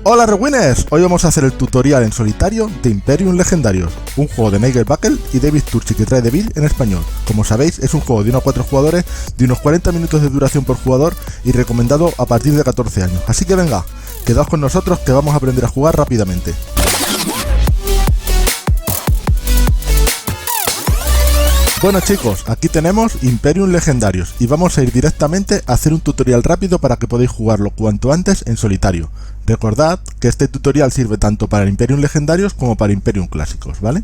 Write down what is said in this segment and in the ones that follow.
Hola Rewinners, hoy vamos a hacer el tutorial en solitario de Imperium Legendarios, un juego de Nigel Buckle y David Turchi que trae Devil en español. Como sabéis, es un juego de 1 a 4 jugadores, de unos 40 minutos de duración por jugador y recomendado a partir de 14 años. Así que venga, quedaos con nosotros que vamos a aprender a jugar rápidamente. Bueno chicos, aquí tenemos Imperium Legendarios y vamos a ir directamente a hacer un tutorial rápido para que podáis jugarlo cuanto antes en solitario. Recordad que este tutorial sirve tanto para Imperium Legendarios como para Imperium Clásicos, ¿vale?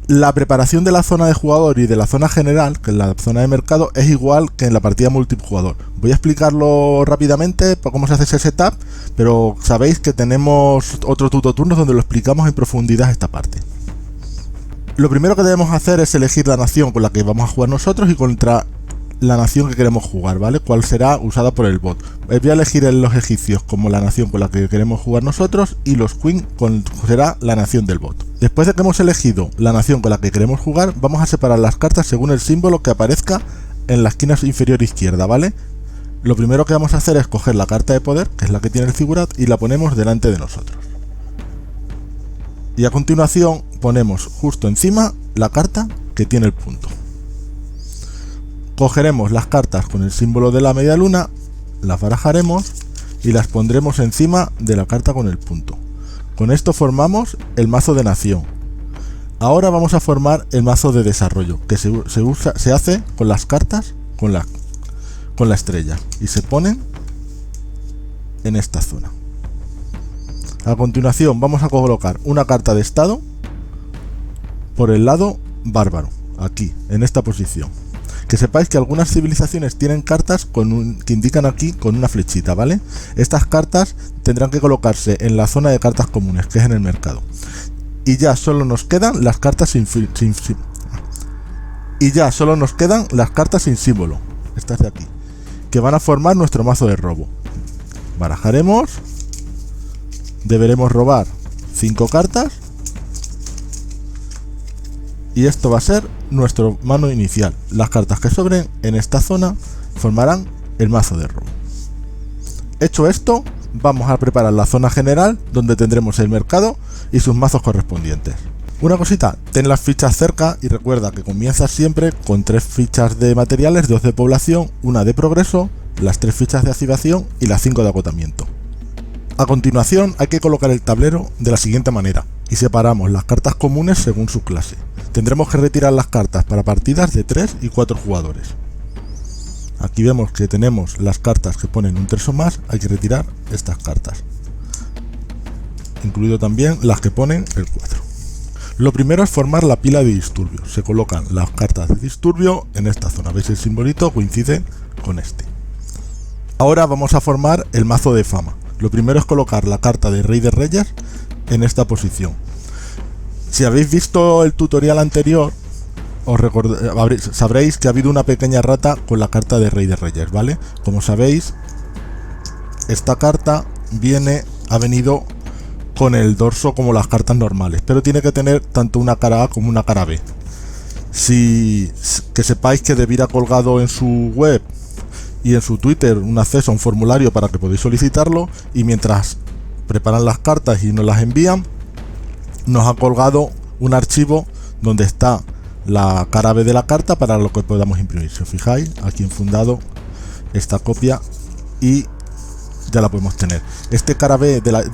La preparación de la zona de jugador y de la zona general, que es la zona de mercado, es igual que en la partida multijugador. Voy a explicarlo rápidamente para cómo se hace ese setup, pero sabéis que tenemos otro tutoturnos donde lo explicamos en profundidad esta parte. Lo primero que debemos hacer es elegir la nación con la que vamos a jugar nosotros y contra la nación que queremos jugar, ¿vale? Cuál será usada por el bot. Voy a elegir los egipcios como la nación con la que queremos jugar nosotros y los queen será la nación del bot. Después de que hemos elegido la nación con la que queremos jugar, vamos a separar las cartas según el símbolo que aparezca en la esquina inferior izquierda, ¿vale? Lo primero que vamos a hacer es coger la carta de poder, que es la que tiene el figurat, y la ponemos delante de nosotros. Y a continuación ponemos justo encima la carta que tiene el punto. Cogeremos las cartas con el símbolo de la media luna, las barajaremos y las pondremos encima de la carta con el punto. Con esto formamos el mazo de nación. Ahora vamos a formar el mazo de desarrollo, que se hace con las cartas con la estrella y se ponen en esta zona. A continuación vamos a colocar una carta de estado por el lado bárbaro, aquí, en esta posición. Que sepáis que algunas civilizaciones tienen cartas que indican aquí con una flechita, ¿vale? Estas cartas tendrán que colocarse en la zona de cartas comunes, que es en el mercado. Y ya solo nos quedan las cartas sin símbolo, estas de aquí, que van a formar nuestro mazo de robo. Barajaremos. Deberemos robar 5 cartas y esto va a ser nuestro mano inicial. Las cartas que sobren en esta zona formarán el mazo de robo. Hecho esto, vamos a preparar la zona general donde tendremos el mercado y sus mazos correspondientes. Una cosita, ten las fichas cerca y recuerda que comienzas siempre con 3 fichas de materiales, 2 de población, 1 de progreso, las 3 fichas de activación y las 5 de agotamiento. A continuación hay que colocar el tablero de la siguiente manera y separamos las cartas comunes según su clase. Tendremos que retirar las cartas para partidas de 3 y 4 jugadores. Aquí vemos que tenemos las cartas que ponen un 3 o más, hay que retirar estas cartas. Incluido también las que ponen el 4. Lo primero es formar la pila de disturbio. Se colocan las cartas de disturbio en esta zona. ¿Veis el simbolito? Coincide con este. Ahora vamos a formar el mazo de fama. Lo primero es colocar la carta de Rey de Reyes en esta posición. Si habéis visto el tutorial anterior, sabréis que ha habido una pequeña rata con la carta de Rey de Reyes, ¿vale? Como sabéis, esta carta ha venido con el dorso como las cartas normales, pero tiene que tener tanto una cara A como una cara B. Que sepáis que Devil ha colgado en su web y en su Twitter un acceso a un formulario para que podáis solicitarlo, y mientras preparan las cartas y nos las envían, nos ha colgado un archivo donde está la cara B de la carta para lo que podamos imprimir. Si os fijáis, aquí en fundado esta copia y ya la podemos tener.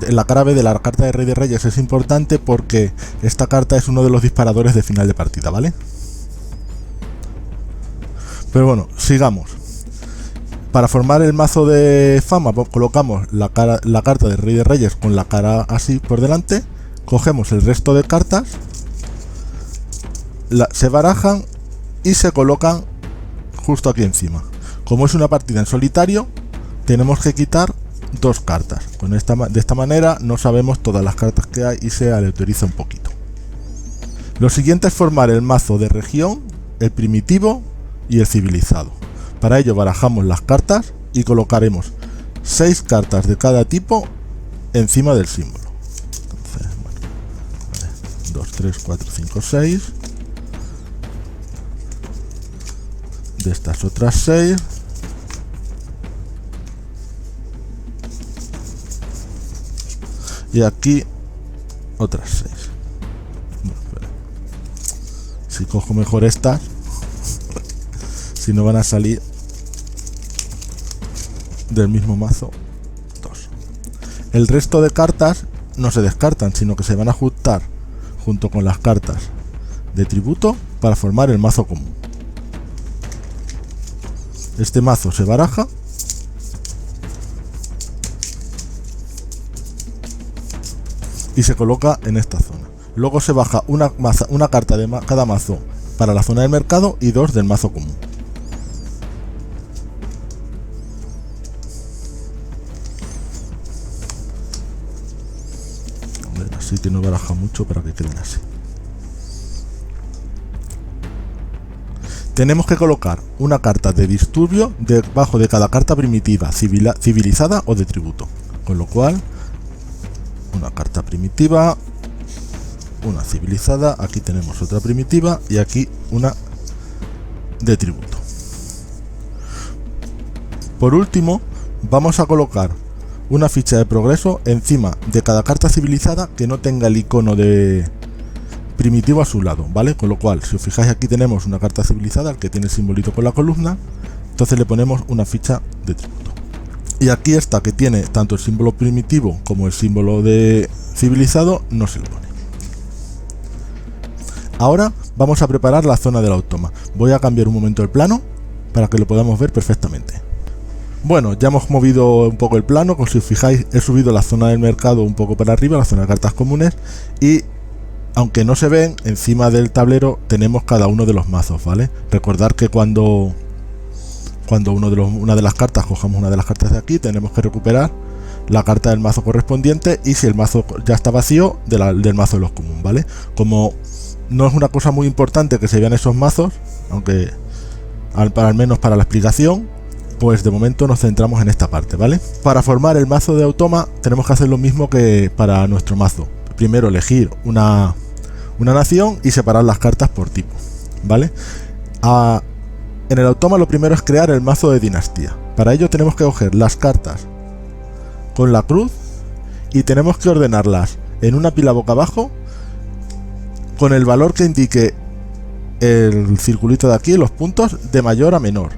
La cara B de la carta de Rey de Reyes es importante porque esta carta es uno de los disparadores de final de partida, ¿vale? Pero bueno, sigamos. Para formar el mazo de fama colocamos la carta de Rey de Reyes con la cara así por delante, cogemos el resto de cartas, se barajan y se colocan justo aquí encima. Como es una partida en solitario, tenemos que quitar 2 cartas. De esta manera no sabemos todas las cartas que hay y se aleatoriza un poquito. Lo siguiente es formar el mazo de región, el primitivo y el civilizado. Para ello barajamos las cartas y colocaremos 6 cartas de cada tipo encima del símbolo. Entonces, bueno, 2, 3, 4, 5, 6. De estas otras 6. y aquí otras 6. Bueno, si cojo mejor estas, si no van a salir del mismo mazo 2. El resto de cartas no se descartan, sino que se van a juntar junto con las cartas de tributo para formar el mazo común. Este mazo se baraja y se coloca en esta zona. Luego se baja una carta de cada mazo para la zona del mercado y 2 del mazo común. Así que no baraja mucho para que queden así. Tenemos que colocar una carta de disturbio debajo de cada carta primitiva, civilizada o de tributo. Con lo cual, una carta primitiva, una civilizada, aquí tenemos otra primitiva y aquí una de tributo. Por último, vamos a colocar una ficha de progreso encima de cada carta civilizada que no tenga el icono de primitivo a su lado, ¿vale? Con lo cual, si os fijáis, aquí tenemos una carta civilizada que tiene el simbolito con la columna, entonces le ponemos una ficha de tributo. Y aquí esta, que tiene tanto el símbolo primitivo como el símbolo de civilizado, no se le pone. Ahora vamos a preparar la zona del automa. Voy a cambiar un momento el plano para que lo podamos ver perfectamente. Bueno, ya hemos movido un poco el plano, como si os fijáis he subido la zona del mercado un poco para arriba, la zona de cartas comunes, y aunque no se ven, encima del tablero tenemos cada uno de los mazos, ¿vale? Recordar que cuando una de las cartas, cojamos una de las cartas de aquí, tenemos que recuperar la carta del mazo correspondiente, y si el mazo ya está vacío, del mazo de los comunes, ¿vale? Como no es una cosa muy importante que se vean esos mazos, aunque al menos para la explicación, pues de momento nos centramos en esta parte, ¿vale? Para formar el mazo de automa tenemos que hacer lo mismo que para nuestro mazo. Primero elegir una nación y separar las cartas por tipo, ¿vale? En el automa lo primero es crear el mazo de dinastía. Para ello tenemos que coger las cartas con la cruz y tenemos que ordenarlas en una pila boca abajo con el valor que indique el circulito de aquí, los puntos, de mayor a menor.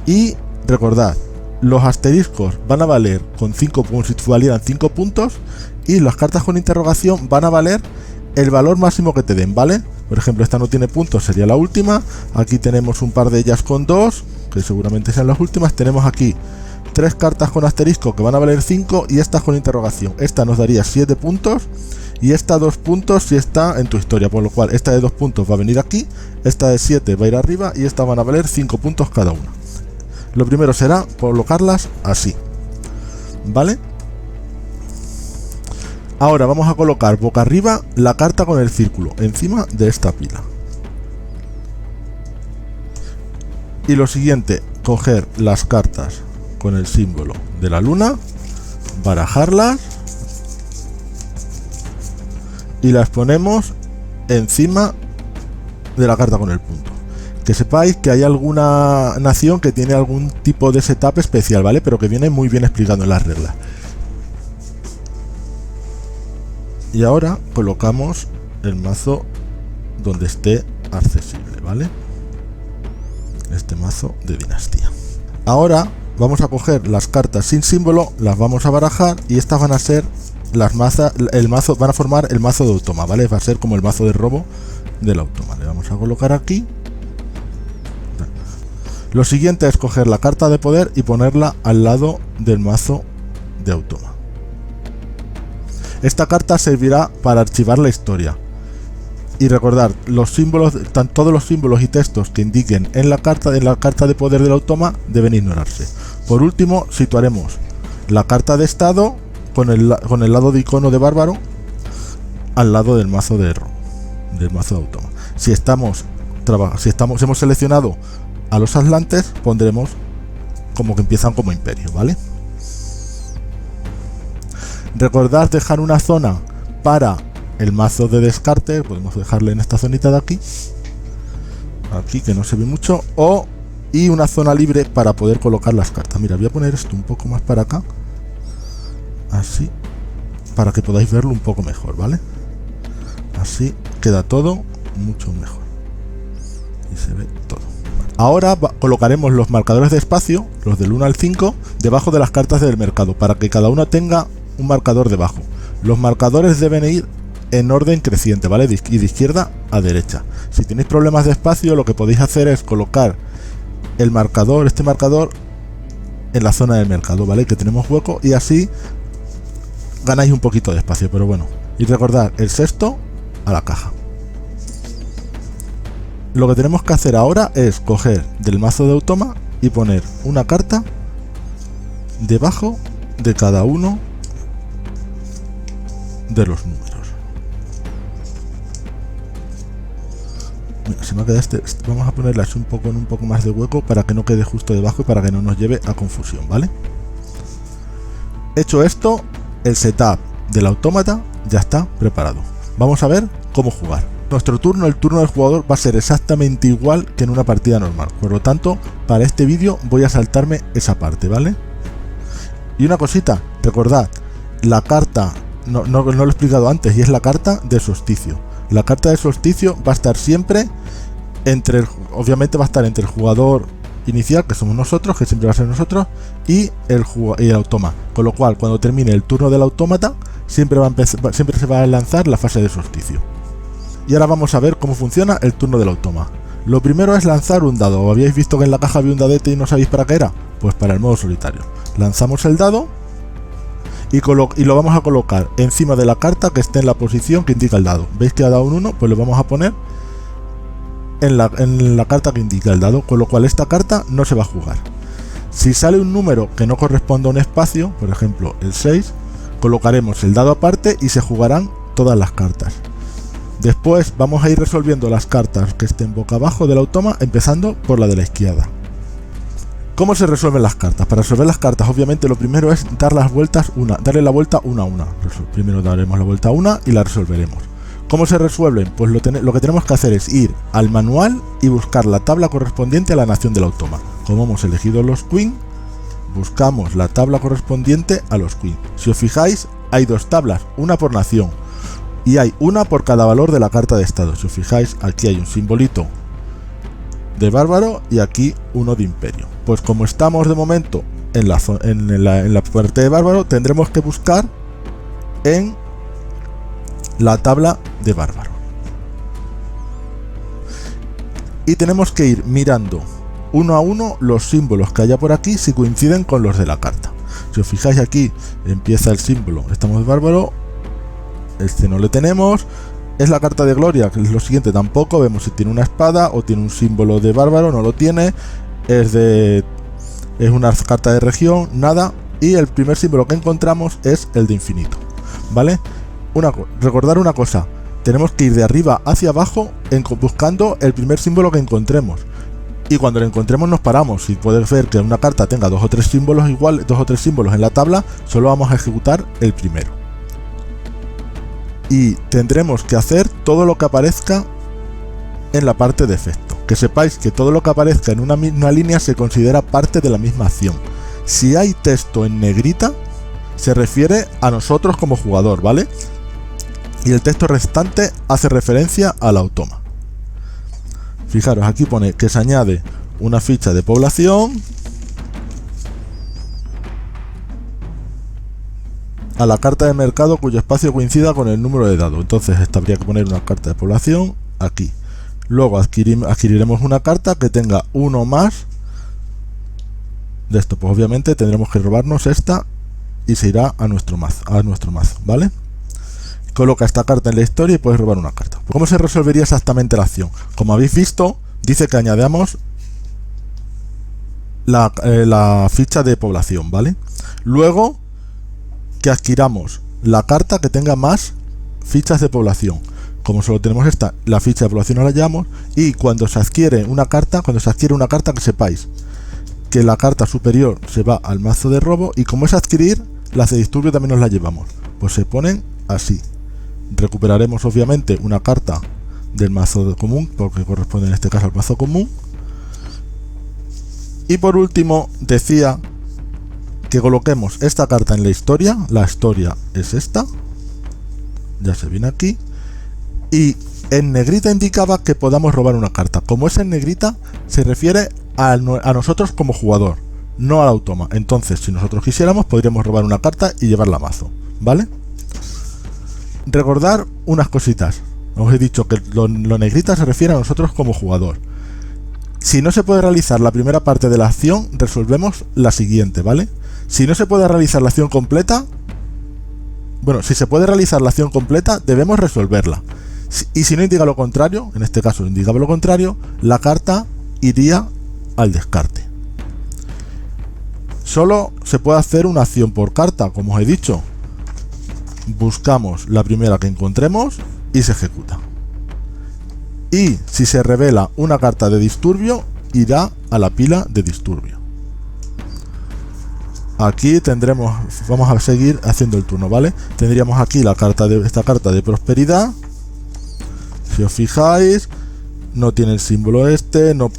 Y recordad, los asteriscos van a valer con 5 puntos si valieran 5 puntos, y las cartas con interrogación van a valer el valor máximo que te den, ¿vale? Por ejemplo, esta no tiene puntos, sería la última. Aquí tenemos un par de ellas con 2, que seguramente sean las últimas. Tenemos aquí 3 cartas con asterisco que van a valer 5 y estas con interrogación. Esta nos daría 7 puntos y esta 2 puntos si está en tu historia, por lo cual esta de 2 puntos va a venir aquí, esta de 7 va a ir arriba y estas van a valer 5 puntos cada una. Lo primero será colocarlas así, ¿vale? Ahora vamos a colocar boca arriba la carta con el círculo encima de esta pila. Y lo siguiente, coger las cartas con el símbolo de la luna, barajarlas y las ponemos encima de la carta con el punto. Que sepáis que hay alguna nación que tiene algún tipo de setup especial, ¿vale? Pero que viene muy bien explicado en las reglas. Y ahora colocamos el mazo donde esté accesible, ¿vale? Este mazo de dinastía. Ahora vamos a coger las cartas sin símbolo, las vamos a barajar y estas van a ser las van a formar el mazo de automa, ¿vale? Va a ser como el mazo de robo del automa. Le vamos a colocar aquí. Lo siguiente es coger la carta de poder y ponerla al lado del mazo de automa. Esta carta servirá para archivar la historia. Y recordar, los símbolos, todos los símbolos y textos que indiquen en la carta de poder del automa deben ignorarse. Por último, situaremos la carta de estado con el lado de icono de bárbaro al lado del mazo de robo, del mazo de automa. Si hemos seleccionado a los atlantes, pondremos como que empiezan como imperio, ¿vale? Recordad dejar una zona para el mazo de descarte, podemos dejarle en esta zonita de aquí, que no se ve mucho, y una zona libre para poder colocar las cartas. Mira, voy a poner esto un poco más para acá, así, para que podáis verlo un poco mejor, ¿vale? Así queda todo mucho mejor y se ve todo. Ahora colocaremos los marcadores de espacio, los del 1 al 5, debajo de las cartas del mercado, para que cada una tenga un marcador debajo. Los marcadores deben ir en orden creciente, ¿vale? Y de izquierda a derecha. Si tenéis problemas de espacio, lo que podéis hacer es colocar el marcador, este marcador, en la zona del mercado, ¿vale? Que tenemos hueco y así ganáis un poquito de espacio, pero bueno. Y recordad, el sexto a la caja. Lo que tenemos que hacer ahora es coger del mazo de automa y poner una carta debajo de cada uno de los números. Mira, se me ha quedado vamos a ponerle así un poco más de hueco para que no quede justo debajo y para que no nos lleve a confusión, ¿vale? Hecho esto, el setup del autómata ya está preparado. Vamos a ver cómo jugar. Nuestro turno, el turno del jugador, va a ser exactamente igual que en una partida normal. Por lo tanto, para este vídeo voy a saltarme esa parte, ¿vale? Y una cosita, recordad, la carta, no lo he explicado antes, y es la carta de solsticio. La carta de solsticio va a estar siempre obviamente va a estar entre el jugador inicial, que somos nosotros, que siempre va a ser nosotros, y el automa. Con lo cual, cuando termine el turno del autómata, siempre se va a lanzar la fase de solsticio. Y ahora vamos a ver cómo funciona el turno del automa. Lo primero es lanzar un dado. ¿Habíais visto que en la caja había un dadete y no sabéis para qué era? Pues para el modo solitario. Lanzamos el dado y lo vamos a colocar encima de la carta que esté en la posición que indica el dado. ¿Veis que ha dado un 1? Pues lo vamos a poner en la carta que indica el dado, con lo cual esta carta no se va a jugar. Si sale un número que no corresponda a un espacio, por ejemplo el 6, colocaremos el dado aparte y se jugarán todas las cartas. Después vamos a ir resolviendo las cartas que estén boca abajo del automa, empezando por la de la izquierda. ¿Cómo se resuelven las cartas? Para resolver las cartas, obviamente lo primero es darle la vuelta una a una. Primero daremos la vuelta a una y la resolveremos. ¿Cómo se resuelven? Pues lo que tenemos que hacer es ir al manual y buscar la tabla correspondiente a la nación del automa. Como hemos elegido los Queen, buscamos la tabla correspondiente a los Queen. Si os fijáis, hay dos tablas, una por nación. Y hay una por cada valor de la carta de estado. Si os fijáis, aquí hay un simbolito de bárbaro y aquí uno de imperio. Pues como estamos de momento en la parte de bárbaro, tendremos que buscar en la tabla de bárbaro. Y tenemos que ir mirando uno a uno los símbolos que haya por aquí si coinciden con los de la carta. Si os fijáis, aquí empieza el símbolo, estamos de bárbaro. Este no le tenemos. Es la carta de gloria, que es lo siguiente, tampoco vemos si tiene una espada o tiene un símbolo de bárbaro, no lo tiene. Es una carta de región, nada. Y el primer símbolo que encontramos es el de infinito, ¿vale? Recordar una cosa, tenemos que ir de arriba hacia abajo buscando el primer símbolo que encontremos. Y cuando lo encontremos nos paramos. Si puedes ver que una carta tenga dos o tres símbolos en la tabla, solo vamos a ejecutar el primero. Y tendremos que hacer todo lo que aparezca en la parte de efecto. Que sepáis que todo lo que aparezca en una misma línea se considera parte de la misma acción. Si hay texto en negrita, se refiere a nosotros como jugador, ¿vale? Y el texto restante hace referencia al automa. Fijaros, aquí pone que se añade una ficha de población a la carta de mercado cuyo espacio coincida con el número de dado. Entonces habría que poner una carta de población aquí. Luego adquiriremos una carta que tenga uno más de esto. Pues obviamente tendremos que robarnos esta y se irá a nuestro mazo, ¿vale? Coloca esta carta en la historia y puedes robar una carta. ¿Cómo se resolvería exactamente la acción? Como habéis visto, dice que añadamos la ficha de población, ¿vale? Luego que adquiramos la carta que tenga más fichas de población. Como solo tenemos esta, la ficha de población no la llevamos. Y cuando se adquiere una carta, que sepáis que la carta superior se va al mazo de robo, y como es adquirir, las de disturbio también nos la llevamos. Pues se ponen así. Recuperaremos obviamente una carta del mazo común, porque corresponde en este caso al mazo común. Y por último decía que coloquemos esta carta en la historia es esta, ya se viene aquí. Y en negrita indicaba que podamos robar una carta. Como es en negrita, se refiere a nosotros como jugador, no al automa. Entonces, si nosotros quisiéramos, podríamos robar una carta y llevarla a mazo, ¿vale? Recordar unas cositas. Os he dicho que lo negrita se refiere a nosotros como jugador. Si no se puede realizar la primera parte de la acción, resolvemos la siguiente, ¿vale? Si no se puede realizar la acción completa, bueno, si se puede realizar la acción completa, debemos resolverla. Y si no indica lo contrario, en este caso indicaba lo contrario, la carta iría al descarte. Solo se puede hacer una acción por carta, como os he dicho. Buscamos la primera que encontremos y se ejecuta. Y si se revela una carta de disturbio, irá a la pila de disturbio. Aquí tendremos, vamos a seguir haciendo el turno, ¿vale? Tendríamos aquí esta carta de prosperidad. Si os fijáis, no tiene el símbolo este, lo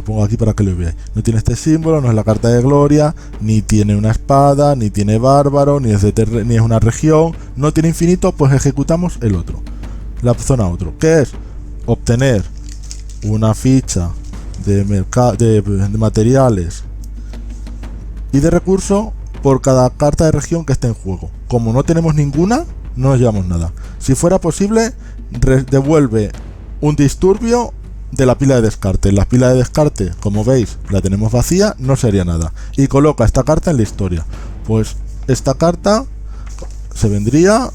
pongo aquí para que lo veáis. No tiene este símbolo, no es la carta de gloria, ni tiene una espada, ni tiene bárbaro, ni es una región, no tiene infinito, pues ejecutamos el otro. La zona otro, que es obtener una ficha de materiales y de recursos por cada carta de región que esté en juego. Como no tenemos ninguna, no nos llevamos nada. Si fuera posible, devuelve un disturbio de la pila de descarte. La pila de descarte, como veis, la tenemos vacía, no sería nada. Y coloca esta carta en la historia. Pues esta carta se vendría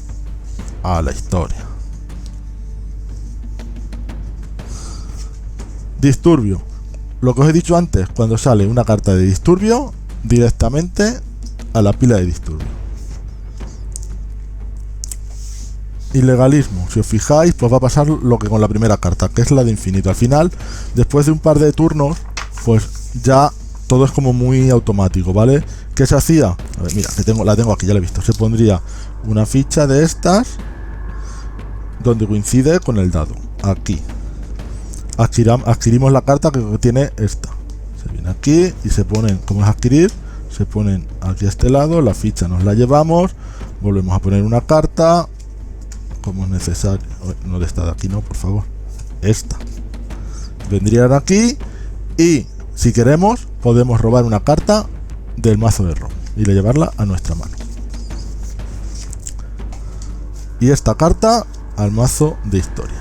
a la historia. Disturbio. Lo que os he dicho antes, cuando sale una carta de disturbio, directamente a la pila de disturbio. Ilegalismo. Si os fijáis, pues va a pasar lo que con la primera carta, que es la de infinito. Al final, después de un par de turnos, pues ya todo es como muy automático, ¿vale? ¿Qué se hacía? A ver, mira, la tengo aquí, ya la he visto. Se pondría una ficha de estas donde coincide con el dado. Aquí. Adquirimos la carta que tiene esta. Se viene aquí y se ponen, como es adquirir, se ponen aquí a este lado, la ficha nos la llevamos, volvemos a poner una carta, como es necesario. No de esta de aquí, no, por favor. Esta. Vendrían aquí y, si queremos, podemos robar una carta del mazo de Rom y llevarla a nuestra mano. Y esta carta al mazo de historia.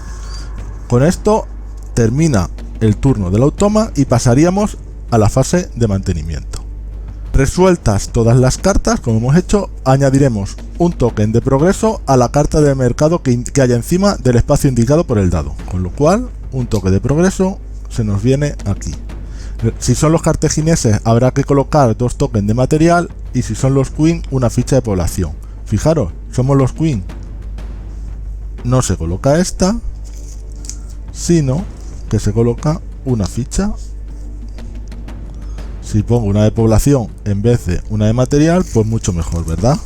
Con esto termina el turno del automa y pasaríamos a la fase de mantenimiento. Resueltas todas las cartas, como hemos hecho, añadiremos un token de progreso a la carta de mercado que haya encima del espacio indicado por el dado, con lo cual un token de progreso se nos viene aquí. Si son los cartagineses, habrá que colocar 2 tokens de material, y si son los queen, una ficha de población. Fijaros, somos los queen, no se coloca esta, sino que se coloca una ficha. Si pongo una de población en vez de una de material, pues mucho mejor, ¿verdad?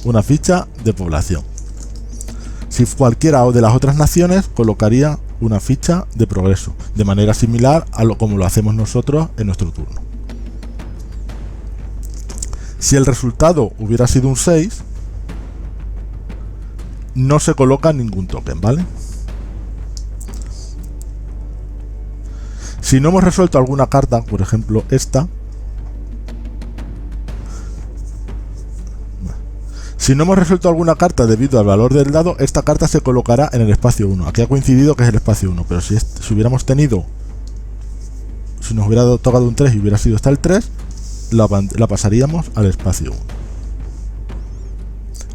Una ficha de población. Si cualquiera de las otras naciones, colocaría una ficha de progreso, de manera similar a como lo hacemos nosotros en nuestro turno. Si el resultado hubiera sido un 6, no se coloca ningún token, ¿vale? Si no hemos resuelto alguna carta, por ejemplo esta, si no hemos resuelto alguna carta debido al valor del dado, esta carta se colocará en el espacio 1. Aquí ha coincidido que es el espacio 1, pero si hubiéramos tenido, si nos hubiera tocado un 3 y hubiera sido hasta el 3, la pasaríamos al espacio 1.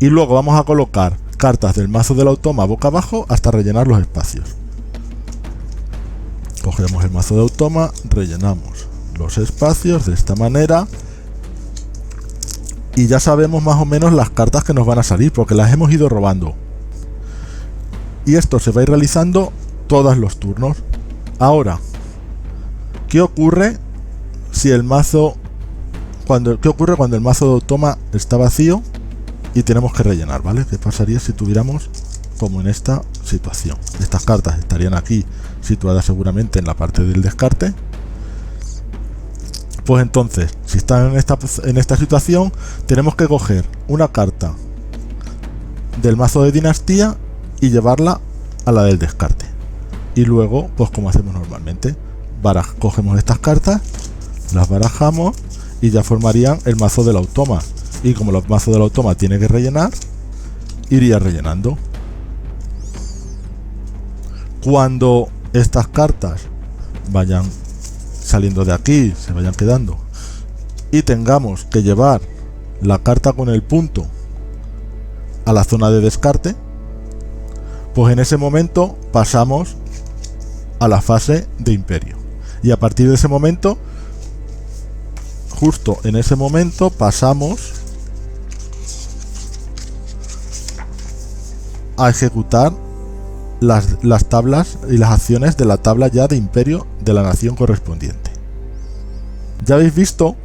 Y luego vamos a colocar cartas del mazo del automa boca abajo hasta rellenar los espacios. Cogemos el mazo de automa, rellenamos los espacios de esta manera y ya sabemos más o menos las cartas que nos van a salir porque las hemos ido robando. Y esto se va a ir realizando todos los turnos. Ahora, ¿qué ocurre si el mazo ¿qué ocurre cuando el mazo de automa está vacío y tenemos que rellenar, ¿vale? ¿Qué pasaría si tuviéramos como en esta situación? Estas cartas estarían aquí situadas seguramente en la parte del descarte. Pues entonces, si están en esta situación, tenemos que coger una carta del mazo de dinastía y llevarla a la del descarte. Y luego, pues como hacemos normalmente, cogemos estas cartas, las barajamos y ya formarían el mazo del automa. Y como el mazo del automa tiene que rellenar, iría rellenando. Cuando estas cartas vayan saliendo de aquí, se vayan quedando, y tengamos que llevar la carta con el punto a la zona de descarte, pues en ese momento pasamos a la fase de imperio. Y a partir de ese momento, justo en ese momento, pasamos a ejecutar las tablas y las acciones de la tabla ya de imperio de la nación correspondiente. Ya habéis visto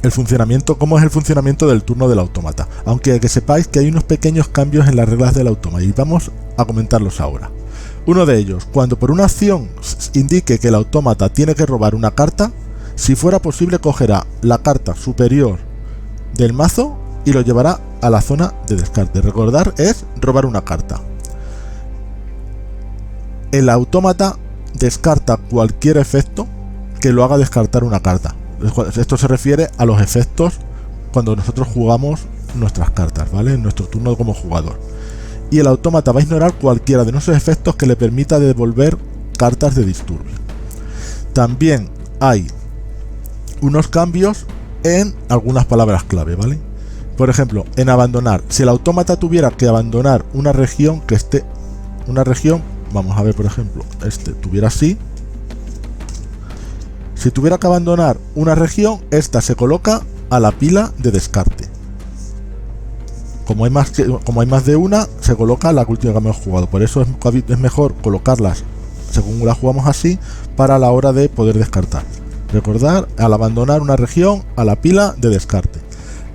el funcionamiento, cómo es el funcionamiento del turno del autómata, aunque que sepáis que hay unos pequeños cambios en las reglas del autómata y vamos a comentarlos ahora. Uno de ellos, cuando por una acción indique que el autómata tiene que robar una carta, si fuera posible cogerá la carta superior del mazo y lo llevará a la zona de descarte. Recordar, es robar una carta. El autómata descarta cualquier efecto que lo haga descartar una carta. Esto se refiere a los efectos cuando nosotros jugamos nuestras cartas, ¿vale? En nuestro turno como jugador. Y el autómata va a ignorar cualquiera de nuestros efectos que le permita devolver cartas de disturbio. También hay unos cambios en algunas palabras clave, ¿vale? Por ejemplo, en abandonar. Si el autómata tuviera que abandonar una región que esté... Una región, vamos a ver, por ejemplo, tuviera así. Si tuviera que abandonar una región, esta se coloca a la pila de descarte. Como hay más de una, se coloca la última que hemos jugado. Por eso es mejor colocarlas según las jugamos así para la hora de poder descartar. Recordar, al abandonar una región, a la pila de descarte.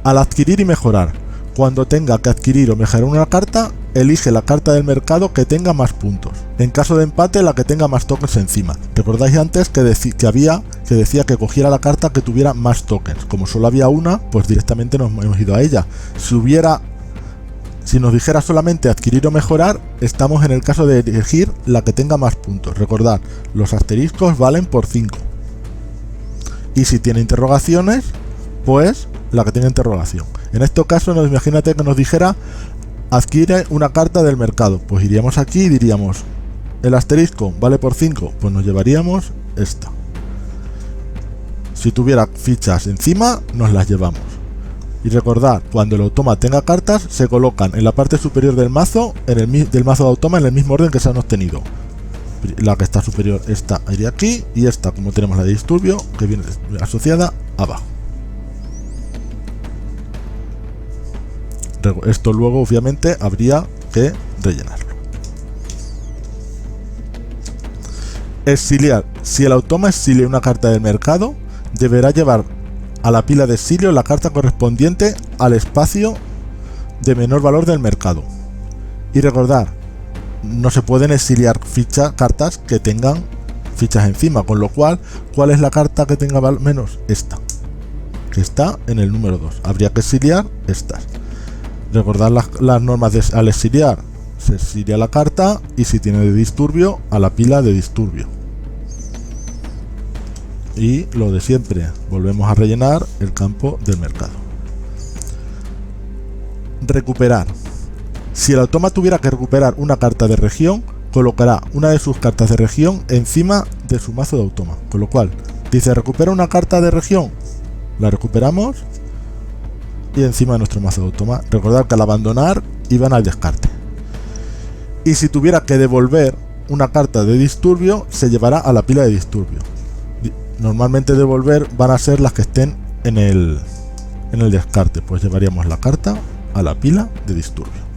Al adquirir y mejorar. Cuando tenga que adquirir o mejorar una carta, elige la carta del mercado que tenga más puntos. En caso de empate, la que tenga más tokens encima. Recordáis antes que decía que cogiera la carta que tuviera más tokens. Como solo había una, pues directamente nos hemos ido a ella. Si nos dijera solamente adquirir o mejorar, estamos en el caso de elegir la que tenga más puntos. Recordad, los asteriscos valen por 5. Y si tiene interrogaciones, pues la que tenga interrogación. En este caso, imagínate que nos dijera adquiere una carta del mercado. Pues iríamos aquí y diríamos, el asterisco vale por 5, pues nos llevaríamos esta. Si tuviera fichas encima, nos las llevamos. Y recordad, cuando el automa tenga cartas, se colocan en la parte superior del mazo, del mazo de automa, en el mismo orden que se han obtenido. La que está superior, esta iría aquí, y esta, como tenemos la de disturbio, que viene asociada abajo. Esto luego, obviamente, habría que rellenarlo. Exiliar. Si el automa exilia una carta del mercado, deberá llevar a la pila de exilio la carta correspondiente al espacio de menor valor del mercado. Y recordar, no se pueden exiliar cartas que tengan fichas encima, con lo cual, ¿cuál es la carta que tenga menos? Esta, que está en el número 2. Habría que exiliar estas. Recordad las normas al exiliar. Se exilia la carta y si tiene de disturbio, a la pila de disturbio. Y lo de siempre, volvemos a rellenar el campo del mercado. Recuperar. Si el automa tuviera que recuperar una carta de región, colocará una de sus cartas de región encima de su mazo de automa. Con lo cual, dice recupera una carta de región, la recuperamos y encima de nuestro mazo de automa. Recordad que al abandonar iban al descarte. Y si tuviera que devolver una carta de disturbio, se llevará a la pila de disturbio. Normalmente devolver van a ser las que estén en el descarte, pues llevaríamos la carta a la pila de disturbio.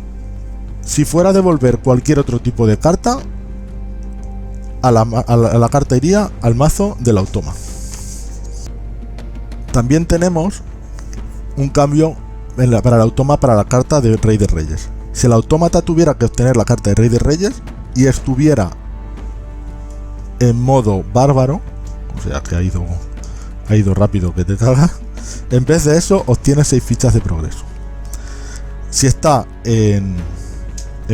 Si fuera a devolver cualquier otro tipo de carta, a la carta iría al mazo del automa. También tenemos un cambio para el automa para la carta de Rey de Reyes. Si el autómata tuviera que obtener la carta de Rey de Reyes y estuviera en modo bárbaro, o sea que ha ido rápido que te caga, en vez de eso obtiene 6 fichas de progreso. Si está en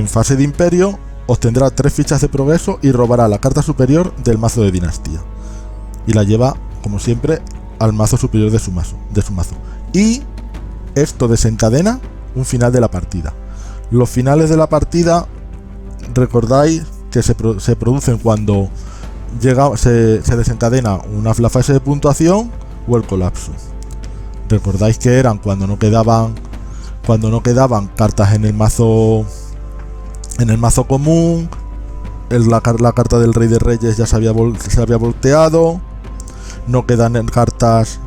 fase de imperio, obtendrá 3 fichas de progreso y robará la carta superior del mazo de dinastía. Y la lleva, como siempre, al mazo superior de su mazo. Y esto desencadena un final de la partida. Los finales de la partida, recordáis que se producen cuando se desencadena la fase de puntuación o el colapso. Recordáis que eran cuando no quedaban cartas en el mazo común, la carta del Rey de Reyes ya se había volteado, no quedan cartas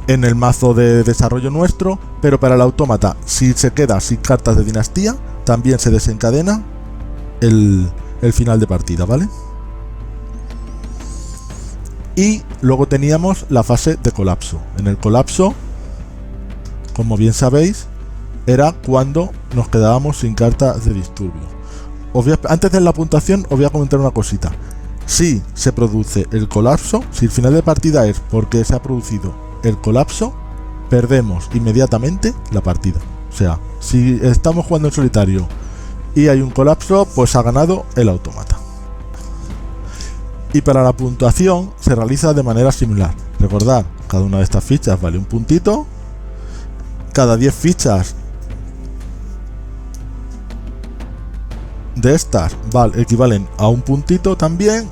en el mazo de desarrollo nuestro, pero para el autómata, si se queda sin cartas de dinastía, también se desencadena el final de partida, ¿vale? Y luego teníamos la fase de colapso. En el colapso, como bien sabéis, era cuando nos quedábamos sin cartas de disturbio. Antes de la puntuación os voy a comentar una cosita. Si se produce el colapso, si el final de partida es porque se ha producido el colapso, perdemos inmediatamente la partida. O sea, si estamos jugando en solitario y hay un colapso, pues ha ganado el autómata. Y para la puntuación se realiza de manera similar. Recordad, cada una de estas fichas vale un puntito. Cada 10 fichas de estas equivalen a un puntito también.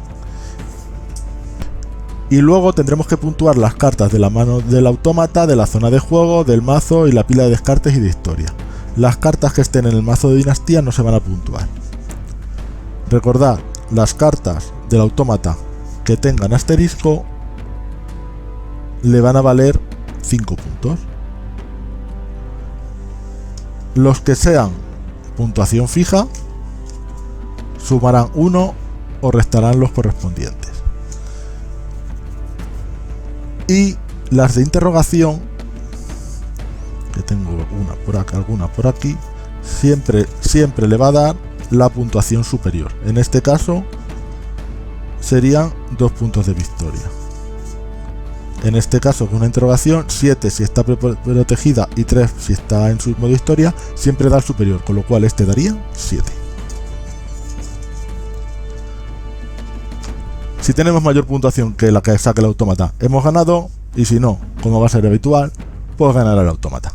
Y luego tendremos que puntuar las cartas de la mano del autómata, de la zona de juego, del mazo y la pila de descartes y de historia. Las cartas que estén en el mazo de dinastía no se van a puntuar. Recordad, las cartas del autómata que tengan asterisco le van a valer 5 puntos. Los que sean puntuación fija sumarán 1 o restarán los correspondientes. Y las de interrogación, que tengo una por acá, alguna por aquí, siempre le va a dar la puntuación superior. En este caso serían 2 puntos de victoria. En este caso, con una interrogación, 7 si está protegida y 3 si está en su modo historia, siempre da el superior, con lo cual este daría 7. Si tenemos mayor puntuación que la que saque el autómata, hemos ganado, y si no, como va a ser habitual, pues ganará el autómata.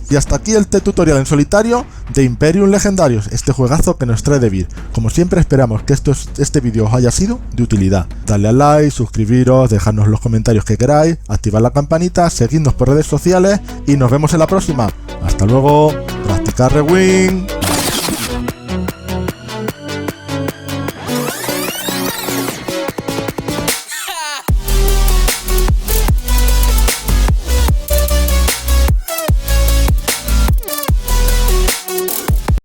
Y hasta aquí el tutorial en solitario de Imperium Legendarios, este juegazo que nos trae Devir. Como siempre, esperamos que este vídeo os haya sido de utilidad. Dadle al like, suscribiros, dejadnos los comentarios que queráis, activad la campanita, seguidnos por redes sociales y nos vemos en la próxima. Hasta luego, practicar Rewind.